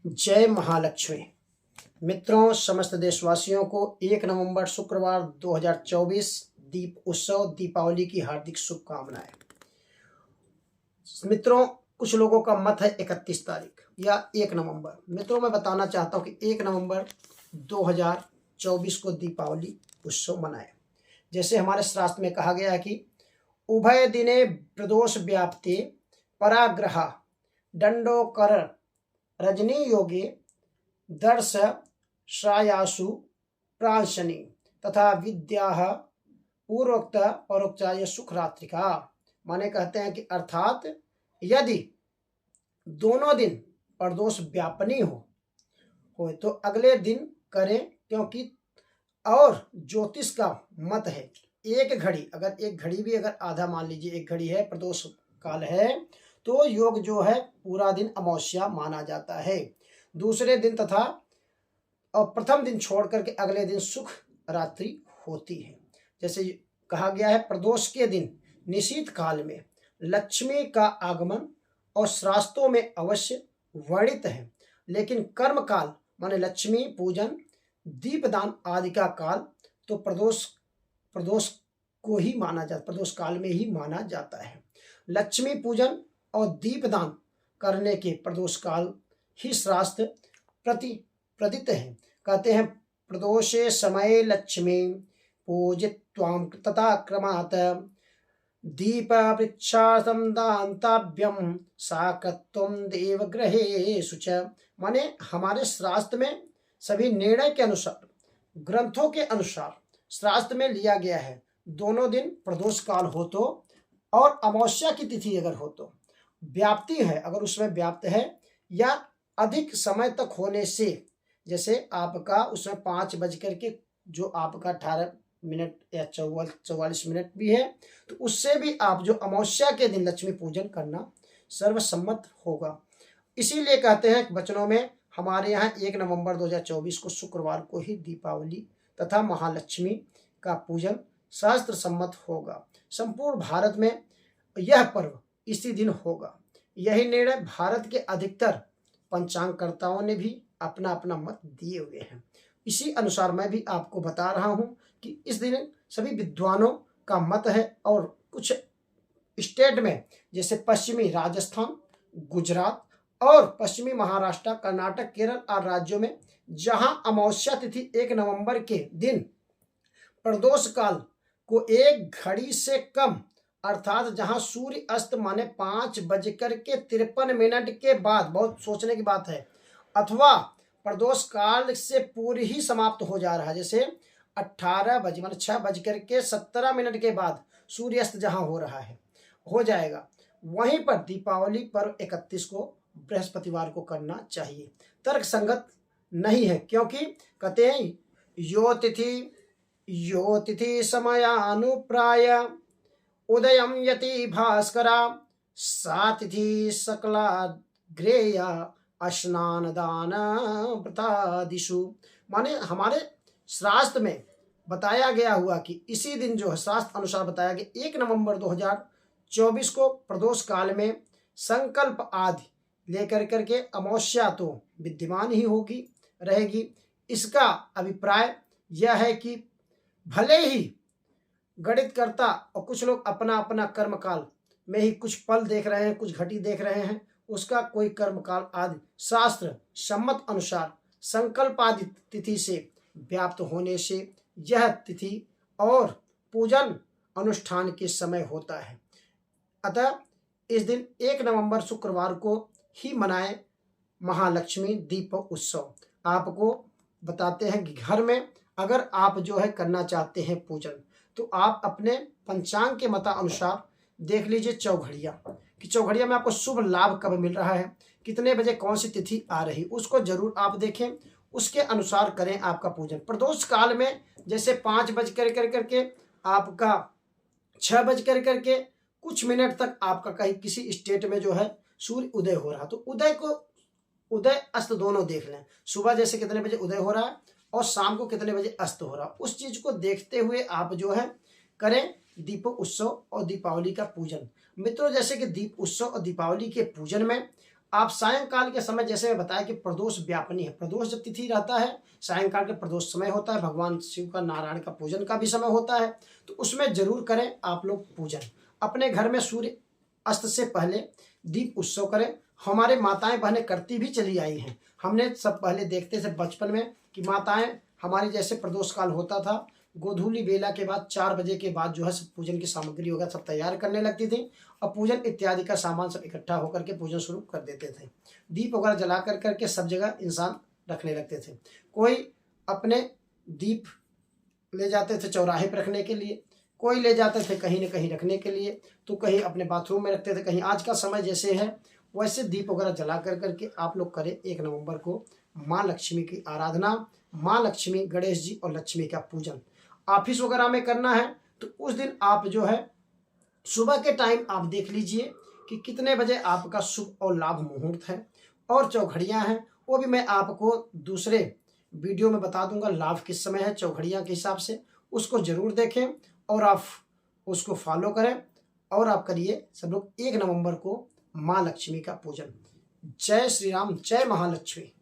जय महालक्ष्मी। मित्रों, समस्त देशवासियों को 1 नवंबर शुक्रवार 2024 दीप उत्सव दीपावली की हार्दिक शुभकामनाएं। मित्रों, कुछ लोगों का मत है 31 तारीख या 1 नवंबर। मित्रों, मैं बताना चाहता हूं कि 1 नवंबर 2024 को दीपावली उत्सव मनाएं। जैसे हमारे शास्त्र में कहा गया है कि उभय दिने प्रदोष व्याप्ते पराग्रह दंडो कर रजनी योगे दर्श श्रायासु प्रांशनी तथा विद्या पूर्वोक्त परोक्षाय सुख रात्रिका। माने कहते हैं कि अर्थात यदि दोनों दिन प्रदोष व्यापनी हो तो अगले दिन करें, क्योंकि और ज्योतिष का मत है एक घड़ी, अगर एक घड़ी भी अगर आधा मान लीजिए एक घड़ी है प्रदोष काल है तो योग जो है पूरा दिन अमावस्या माना जाता है। दूसरे दिन तथा और प्रथम दिन छोड़ करके अगले दिन सुख रात्रि होती है। जैसे कहा गया है प्रदोष के दिन निशीत काल में लक्ष्मी का आगमन और शास्त्रों में अवश्य वर्णित है, लेकिन कर्म काल माने लक्ष्मी पूजन दीपदान आदि का काल तो प्रदोष को ही माना जाता, प्रदोष काल में ही माना जाता है। लक्ष्मी पूजन और दीपदान करने के प्रदोष काल ही शास्त्र प्रतिपादित है। कहते हैं प्रदोषे समय लक्ष्मी पूजित्वां तथा क्रमात् दीप वृक्षासं दान्तव्यम साकत्वं देवग्रहेषु च। माने हमारे शास्त्र में सभी निर्णय के अनुसार, ग्रंथों के अनुसार शास्त्र में लिया गया है दोनों दिन प्रदोष काल हो तो और अमावस्या की तिथि अगर हो तो व्याप्ति है, अगर उसमें व्याप्त है या अधिक समय तक होने से, जैसे आपका उसमें 5 बज करके जो आपका 18 मिनट या 44 मिनट भी है तो उससे भी आप जो अमावस्या के दिन लक्ष्मी पूजन करना सर्वसम्मत होगा। इसीलिए कहते हैं वचनों में हमारे यहाँ 1 नवंबर 2024 को शुक्रवार को ही दीपावली तथा महालक्ष्मी का पूजन शास्त्र सम्मत होगा। संपूर्ण भारत में यह पर्व इसी दिन होगा। यही निर्णय भारत के अधिकतर पंचांगकर्ताओं ने भी अपना अपना मत दिए हुए हैं। इसी अनुसार मैं भी आपको बता रहा हूं कि इस दिन सभी विद्वानों का मत है और कुछ स्टेट में जैसे पश्चिमी राजस्थान, गुजरात और पश्चिमी महाराष्ट्र, कर्नाटक, केरल और राज्यों में जहां अमावस्या तिथि 1 नवंबर के दिन प्रदोष काल को 1 घड़ी से कम अर्थात जहां सूर्य अस्त माने 5:53 के बाद, बहुत सोचने की बात है, अथवा प्रदोष काल से पूरी ही समाप्त हो जा रहा है, जैसे 18 बजे माने 6:17 के बाद सूर्यास्त जहां हो रहा है हो जाएगा, वहीं पर दीपावली पर्व 31 को बृहस्पतिवार को करना चाहिए। तर्क संगत नहीं है, क्योंकि कहते हैं यो तिथि समयानुप्राय उदयम यति भास्करा सा तिथि सकला ग्रेया स्नान दान व्रतादिषु। माने हमारे शास्त्र में बताया गया हुआ कि इसी दिन जो है शास्त्र अनुसार बताया गया 1 नवंबर 2024 को प्रदोष काल में संकल्प आदि लेकर करके अमावस्या तो विद्यमान ही होगी रहेगी। इसका अभिप्राय यह है कि भले ही गणित करता और कुछ लोग अपना अपना कर्म काल में ही कुछ पल देख रहे हैं, कुछ घटी देख रहे हैं, उसका कोई कर्म काल आदि शास्त्र सम्मत अनुसार संकल्प आदि तिथि से व्याप्त होने से यह तिथि और पूजन अनुष्ठान के समय होता है। अतः इस दिन 1 नवंबर शुक्रवार को ही मनाए महालक्ष्मी दीप उत्सव। आपको बताते हैं कि घर में अगर आप जो है करना चाहते हैं पूजन तो आप अपने पंचांग के मता अनुसार देख लीजिए चौघड़िया कि चौघड़िया में आपको शुभ लाभ कब मिल रहा है, कितने बजे कौन सी तिथि आ रही, उसको जरूर आप देखें, उसके अनुसार करें आपका पूजन। प्रदोष काल में जैसे 5 बज करके आपका 6 बज करके कुछ मिनट तक आपका कहीं किसी स्टेट में जो है सूर्य उदय हो रहा, तो उदय अस्त दोनों देख लें। सुबह जैसे कितने बजे उदय हो रहा है और शाम को कितने बजे अस्त हो रहा, उस चीज को देखते हुए आप जो है करें दीप उत्सव और दीपावली का पूजन। मित्रों, जैसे कि दीप उत्सव और दीपावली के पूजन में आप सायंकाल के समय, जैसे मैं बताया कि प्रदोष व्यापनी है, प्रदोष जब तिथि रहता है, सायंकाल के प्रदोष समय होता है, भगवान शिव का, नारायण का पूजन का भी समय होता है, तो उसमें जरूर करें आप लोग पूजन। अपने घर में सूर्य अस्त से पहले दीप उत्सव करें। हमारे माताएं बहनें करती भी चली आई हैं। हमने सब पहले देखते थे बचपन में कि माताएं हमारी, जैसे प्रदोष काल होता था, गोधूली बेला के बाद 4 बजे के बाद जो है सब पूजन की सामग्री वगैरह सब तैयार करने लगती थी और पूजन इत्यादि का सामान सब इकट्ठा होकर के पूजन शुरू कर देते थे। दीप वगैरह जला कर करके सब जगह इंसान रखने लगते थे। कोई अपने दीप ले जाते थे चौराहे पर रखने के लिए, कोई ले जाते थे कहीं न कहीं रखने के लिए, तो कहीं अपने बाथरूम में रखते थे, कहीं आज का समय जैसे है वैसे दीप वगैरह जला कर करके आप लोग करें 1 नवंबर को माँ लक्ष्मी की आराधना, माँ लक्ष्मी, गणेश जी और लक्ष्मी का पूजन। ऑफिस वगैरह में करना है तो उस दिन आप जो है सुबह के टाइम आप देख लीजिए कि कितने बजे आपका शुभ और लाभ मुहूर्त है, और चौघड़ियाँ हैं वो भी मैं आपको दूसरे वीडियो में बता दूंगा, लाभ किस समय है चौघड़ियाँ के हिसाब से, उसको जरूर देखें और आप उसको फॉलो करें और आप करिए सब लोग 1 नवंबर को माँ लक्ष्मी का पूजन। जय श्री राम, जय महालक्ष्मी।